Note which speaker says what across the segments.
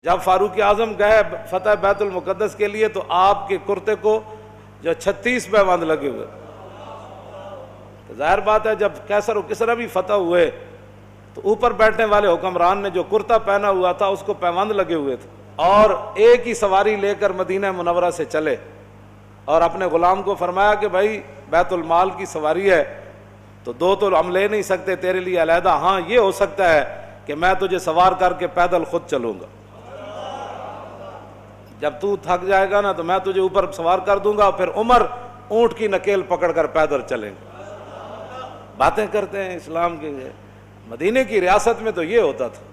Speaker 1: جب فاروق اعظم گئے فتح بیت المقدس کے لیے تو آپ کے کرتے کو جو 36 پیوند لگے ہوئے. ظاہر بات ہے جب کیسر و کسرا بھی فتح ہوئے تو اوپر بیٹھنے والے حکمران نے جو کرتا پہنا ہوا تھا اس کو پیوند لگے ہوئے تھے، اور ایک ہی سواری لے کر مدینہ منورہ سے چلے اور اپنے غلام کو فرمایا کہ بھائی بیت المال کی سواری ہے تو 2 تو ہم لے نہیں سکتے تیرے لیے علیحدہ، ہاں یہ ہو سکتا ہے کہ میں تجھے سوار کر کے پیدل خود چلوں گا، جب تو تھک جائے گا نا تو میں تجھے اوپر سوار کر دوں گا، پھر عمر اونٹ کی نکیل پکڑ کر پیدل چلیں گے. باتیں کرتے ہیں اسلام کے. مدینے کی ریاست میں تو یہ ہوتا تھا.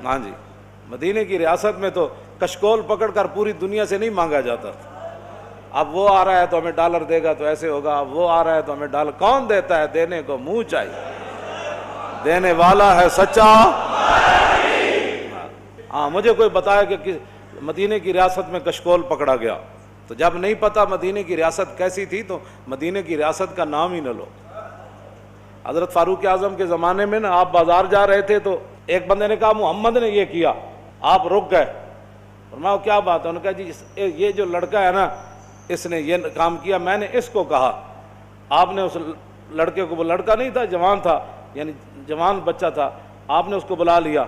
Speaker 1: ہاں جی، مدینے کی ریاست میں تو کشکول پکڑ کر پوری دنیا سے نہیں مانگا جاتا تھا. اب وہ آ رہا ہے تو ہمیں ڈالر دے گا تو ایسے ہوگا، اب وہ آ رہا ہے تو ہمیں ڈالر. کون دیتا ہے؟ دینے کو منہ چاہیے، دینے والا ہے سچا. ہاں مجھے کوئی بتایا کہ مدینے کی ریاست میں کشکول پکڑا گیا، تو جب نہیں پتا مدینے کی ریاست کیسی تھی تو مدینے کی ریاست کا نام ہی نہ لو. حضرت فاروق اعظم کے زمانے میں نا آپ بازار جا رہے تھے تو ایک بندے نے کہا محمد نے یہ کیا، آپ رک گئے. فرمایا کیا بات ہے؟ انہوں نے کہا جی یہ جو لڑکا ہے نا اس نے یہ کام کیا، میں نے اس کو کہا. آپ نے اس لڑکے کو، وہ لڑکا نہیں تھا جوان تھا، یعنی جوان بچہ تھا، آپ نے اس کو بلا لیا.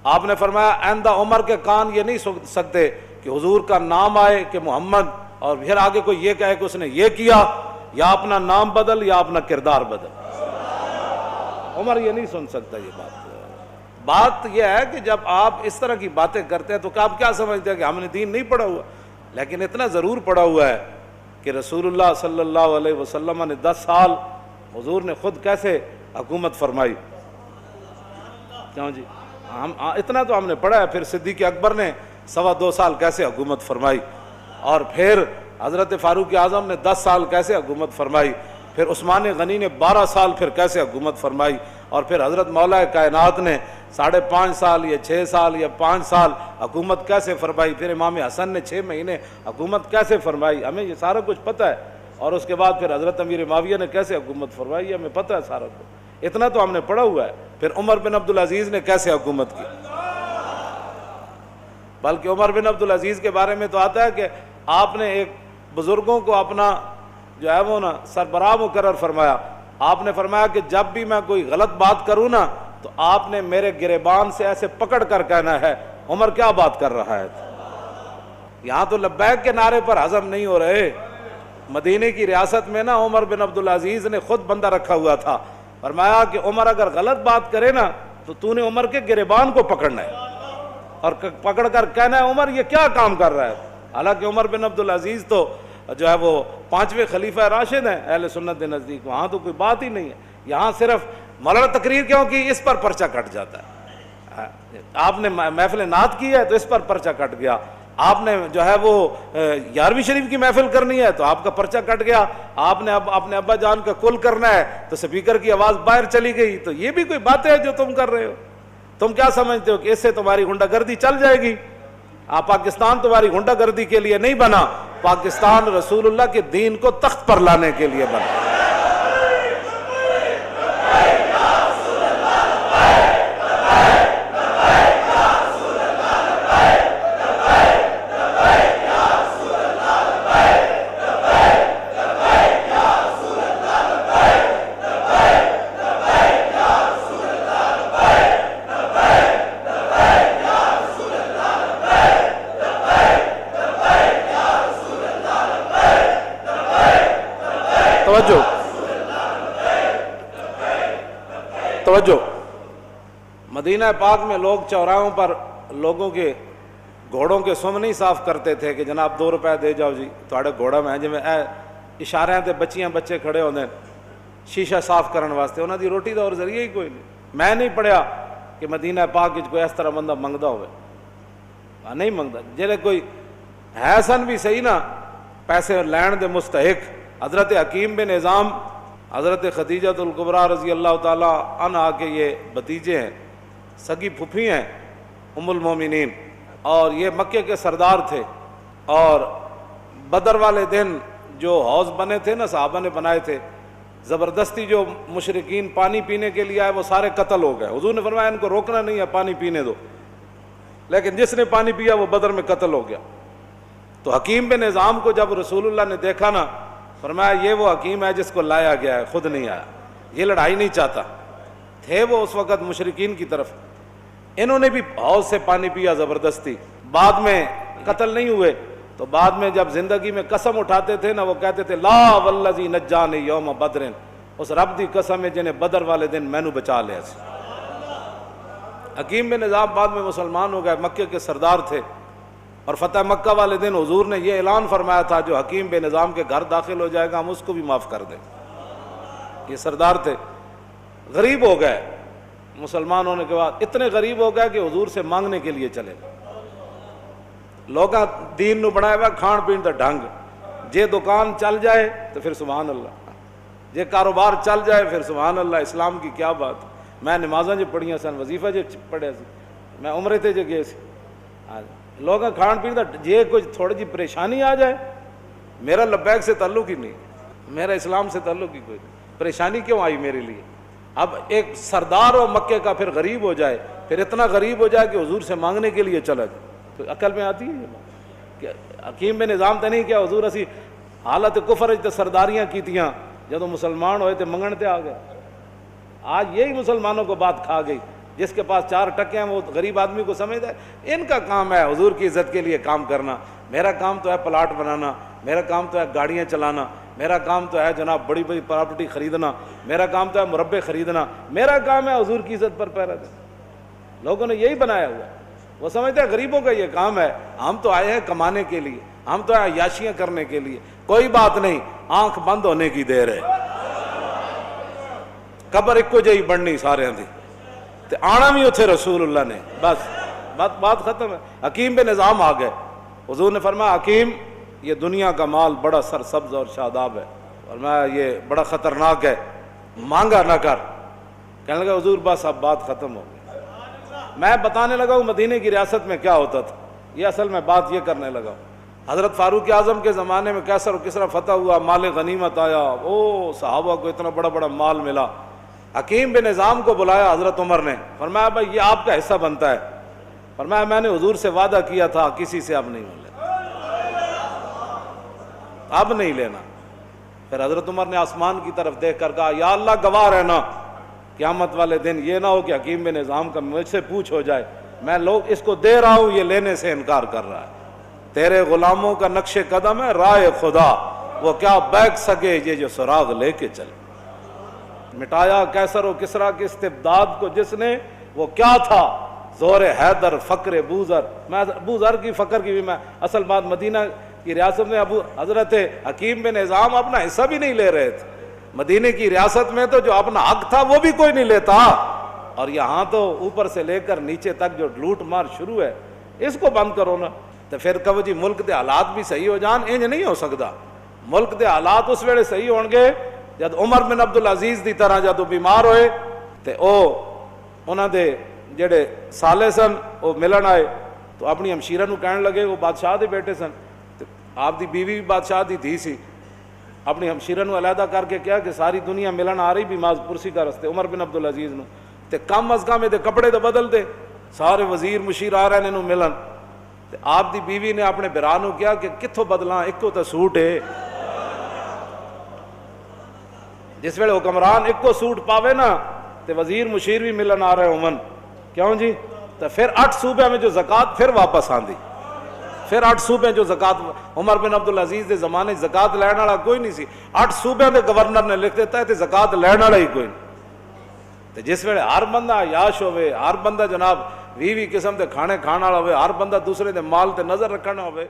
Speaker 1: آپ نے فرمایا آئندہ عمر کے کان یہ نہیں سن سکتے کہ حضور کا نام آئے کہ محمد اور پھر آگے کوئی یہ کہے کہ اس نے یہ کیا، یا اپنا نام بدل یا اپنا کردار بدل. عمر یہ نہیں سن سکتا یہ بات یہ ہے کہ جب آپ اس طرح کی باتیں کرتے ہیں تو آپ کیا سمجھتے ہیں کہ ہم نے دین نہیں پڑھا ہوا؟ لیکن اتنا ضرور پڑھا ہوا ہے کہ رسول اللہ صلی اللہ علیہ وسلم نے 10 سال حضور نے خود کیسے حکومت فرمائی. کیوں جی؟ اتنا تو ہم نے پڑھا ہے. پھر صدیق اکبر نے 2.25 سال کیسے حکومت فرمائی، اور پھر حضرت فاروق اعظم نے 10 سال کیسے حکومت فرمائی، پھر عثمان غنی نے 12 سال پھر کیسے حکومت فرمائی، اور پھر حضرت مولا کائنات نے 5.5 سال یا 6 سال یا 5 سال حکومت کیسے فرمائی، پھر امام حسن نے 6 مہینے حکومت کیسے فرمائی. ہمیں یہ سارا کچھ پتہ ہے. اور اس کے بعد پھر حضرت امیر معاویہ نے کیسے حکومت فرمائی، ہمیں پتہ ہے سارا کچھ. اتنا تو ہم نے پڑھا ہوا ہے. پھر عمر بن عبدالعزیز نے کیسے حکومت کی، بلکہ عمر بن عبدالعزیز کے بارے میں تو آتا ہے کہ آپ نے ایک بزرگوں کو اپنا جو ہے وہ نا سربراہ مقرر فرمایا. آپ نے فرمایا کہ جب بھی میں کوئی غلط بات کروں نا تو آپ نے میرے گریبان سے ایسے پکڑ کر کہنا ہے عمر کیا بات کر رہا ہے. یہاں تو لبیک کے نعرے پر ہضم نہیں ہو رہے. مدینے کی ریاست میں نا عمر بن عبدالعزیز نے خود بندہ رکھا ہوا تھا. فرمایا کہ عمر اگر غلط بات کرے نا تو نے عمر کے گریبان کو پکڑنا ہے اور پکڑ کر کہنا ہے عمر یہ کیا کام کر رہا ہے. حالانکہ عمر بن عبدالعزیز تو جو ہے وہ 5ویں خلیفہ راشد ہیں اہل سنت کے نزدیک. وہاں تو کوئی بات ہی نہیں ہے. یہاں صرف مولانا تقریر کیوں کی، اس پر پرچہ کٹ جاتا ہے. آپ نے محفل نعت کی ہے تو اس پر پرچہ کٹ گیا. آپ نے جو ہے وہ 11ویں شریف کی محفل کرنی ہے تو آپ کا پرچہ کٹ گیا. آپ نے اب اپنے ابا جان کا کل کرنا ہے تو سپیکر کی آواز باہر چلی گئی. تو یہ بھی کوئی بات ہے جو تم کر رہے ہو؟ تم کیا سمجھتے ہو کہ اس سے تمہاری غنڈہ گردی چل جائے گی؟ پاکستان تمہاری غنڈہ گردی کے لیے نہیں بنا، پاکستان رسول اللہ کے دین کو تخت پر لانے کے لیے بنا. توجہ. مدینہ پاک میں لوگ چوراہوں پر لوگوں کے گھوڑوں کے سم نہیں صاف کرتے تھے کہ جناب 2 روپے دے جاؤ جی تھوڑے گھوڑا میں جی اشارے تے بچیاں بچے کھڑے ہوندے شیشہ صاف کرن واسطے. انہاں دی روٹی دا اور ذریعہ ہی کوئی نہیں. میں نہیں پڑھیا کہ مدینہ پاک وچ کوئی اس طرح بندہ منگدا ہوئے. نہیں منگدا. جڑے کوئی ہے سن بھی صحیح نا پیسے لین دے مستحق. حضرت حکیم بن نظام حضرت خدیجہ الکبریٰ رضی اللہ تعالیٰ عنہا کے یہ بھتیجے ہیں، سگی پھپھی ہیں ام المومنین، اور یہ مکے کے سردار تھے. اور بدر والے دن جو حوض بنے تھے نا صحابہ نے بنائے تھے، زبردستی جو مشرکین پانی پینے کے لیے آئے وہ سارے قتل ہو گئے. حضور نے فرمایا ان کو روکنا نہیں ہے، پانی پینے دو. لیکن جس نے پانی پیا وہ بدر میں قتل ہو گیا۔ تو حکیم بن نظام کو جب رسول اللہ نے دیکھا نا، فرمایا یہ وہ حکیم ہے جس کو لایا گیا ہے، خود نہیں آیا، یہ لڑائی نہیں چاہتا۔ تھے وہ اس وقت مشرکین کی طرف، انہوں نے بھی حوض سے پانی پیا زبردستی، بعد میں قتل نہیں ہوئے۔ تو بعد میں جب زندگی میں قسم اٹھاتے تھے نا، وہ کہتے تھے لا والذی نجانی یوم بدر، اس رب دی قسم ہے جنہیں بدر والے دن مینوں بچا لیا سی۔ حکیم بن نظام بعد میں مسلمان ہو گئے، مکے کے سردار تھے، اور فتح مکہ والے دن حضور نے یہ اعلان فرمایا تھا جو حکیم بن نظام کے گھر داخل ہو جائے گا ہم اس کو بھی معاف کر دیں۔ یہ سردار تھے، غریب ہو گئے مسلمان ہونے کے بعد، اتنے غریب ہو گئے کہ حضور سے مانگنے کے لیے چلے۔ لوگاں دین نو بنایا ہوا کھان پین دا ڈھنگ، جے دکان چل جائے تو پھر سبحان اللہ، جے کاروبار چل جائے پھر سبحان اللہ۔ اسلام کی کیا بات، میں نمازاں جو پڑھیاں سن، وظیفہ جو پڑھیا سی، میں عمرے تے جو گئے سی، لوگاں کھان پین دا جے کچھ تھوڑی جی پریشانی آ جائے، میرا لبیک سے تعلق ہی نہیں، میرا اسلام سے تعلق ہی کوئی نہیں، پریشانی کیوں آئی میرے لیے؟ اب ایک سردار و مکے کا پھر غریب ہو جائے، پھر اتنا غریب ہو جائے کہ حضور سے مانگنے کے لیے چلا جائے، تو عقل میں آتی ہے یہ بات؟ کہ حکیم بن نظام تے نہیں کیا حضور اسی حالت کفر تے سرداریاں کیتیاں، جدو مسلمان ہوئے تے منگن تے آ گئے۔ آج یہی مسلمانوں کو بات کھا گئی، جس کے پاس 4 ٹکے ہیں وہ غریب آدمی کو سمجھتا ہے ان کا کام ہے حضور کی عزت کے لیے کام کرنا، میرا کام تو ہے پلاٹ بنانا، میرا کام تو ہے گاڑیاں چلانا، میرا کام تو ہے جناب بڑی بڑی پراپرٹی خریدنا، میرا کام تو ہے مربے خریدنا، میرا کام ہے حضور کی عزت پر پہرا دینا۔ لوگوں نے یہی بنایا ہوا ہے، وہ سمجھتے ہیں غریبوں کا یہ کام ہے، ہم تو آئے ہیں کمانے کے لیے، ہم تو آئے عیاشیاں کرنے کے لیے۔ کوئی بات نہیں، آنکھ بند ہونے کی دیر ہے، قبر ایک کو جہی بننی سارے دی، تے آنا بھی اتھے رسول اللہ نے، بس بات ختم ہے۔ حکیم بن نظام آ گئے، حضور نے فرمایا حکیم یہ دنیا کا مال بڑا سرسبز اور شاداب ہے، فرمایا یہ بڑا خطرناک ہے، مانگا نہ کر۔ کہنے لگا حضور بس اب بات ختم ہو گئی، میں بتانے لگا ہوں مدینے کی ریاست میں کیا ہوتا تھا، یہ اصل میں بات یہ کرنے لگا ہوں۔ حضرت فاروق اعظم کے زمانے میں کیسر و کسرا فتح ہوا، مال غنیمت آیا، او صحابہ کو اتنا بڑا بڑا مال ملا۔ حکیم بن نظام کو بلایا حضرت عمر نے، فرمایا بھائی یہ آپ کا حصہ بنتا ہے۔ فرمایا میں نے حضور سے وعدہ کیا تھا کسی سے اب نہیں لینا، اب نہیں لینا۔ پھر حضرت عمر نے آسمان کی طرف دیکھ کر کہا یا اللہ گواہ رہنا، قیامت والے دن یہ نہ ہو کہ حکیم بن نظام کا مجھ سے پوچھ ہو جائے میں لوگ اس کو دے رہا ہوں یہ لینے سے انکار کر رہا ہے، تیرے غلاموں کا نقش قدم ہے راہ خدا، وہ کیا بیک سکے یہ جو سراغ لے کے چلے۔ مٹایا کیسر و کسرا کے استبداد کو جس نے، وہ کیا تھا؟ زور حیدر فقر بوذر۔ میں بوذر کی فقر کی بھی میں اصل بات، مدینہ کی ریاست میں حضرت حکیم بن نظام اپنا حصہ بھی نہیں لے رہے تھے، مدینے کی ریاست میں تو جو اپنا حق تھا وہ بھی کوئی نہیں لیتا، اور یہاں تو اوپر سے لے کر نیچے تک جو لوٹ مار شروع ہے، اس کو بند کرو نا۔ تو پھر کہو جی ملک دے حالات بھی صحیح ہو جان، انج نہیں ہو سکتا۔ ملک دے حالات اس ویلے صحیح ہون گے جد عمر بن عبدالعزیز دی طرح جدو بیمار ہوئے تے انہاں دے جڑے سالے سن وہ ملن آئے تو اپنی ہمشیرہ نو کہنے لگے، وہ بادشاہ دے بیٹے سن، آپ دی بیوی بھی بادشاہ دی تھی سی، اپنی ہمشیرہ نو علیحدہ کر کے کیا کہ ساری دنیا ملن آ رہی بھی ماز پرسی کا رستے عمر بن عبدالعزیز نو، تے کم از کم دے کپڑے تے بدل دے، سارے وزیر مشیر آ رہے نے ملن، تے آپ دی بیوی نے اپنے برا نو کیا کہ کتھوں بدلاں، ایک کو تے سوٹ ہے، جس ویلے حکمران ایک کو سوٹ پاوے نا تے وزیر مشیر بھی ملن آ رہے ہومن، کیوں جی؟ تو پھر 8 صوبے میں جو زکوٰۃ پھر واپس آندی، پھر 8 صوبے جو زکوٰۃ عمر بن عبدالعزیز دے زمانے زکوٰۃ لین والا کوئی نہیں سی، 8 صوبے دے گورنر نے لکھ دیتا ہے تے زکوٰۃ لین والا ہی کوئی نہیں۔ تے جس ویلے ہر بندہ عیاش ہوئے، ہر بندہ جناب 20 قسم دے کھانے کھانا ہوئے، ہر بندہ دوسرے دے مال تے نظر رکھنا ہوئے،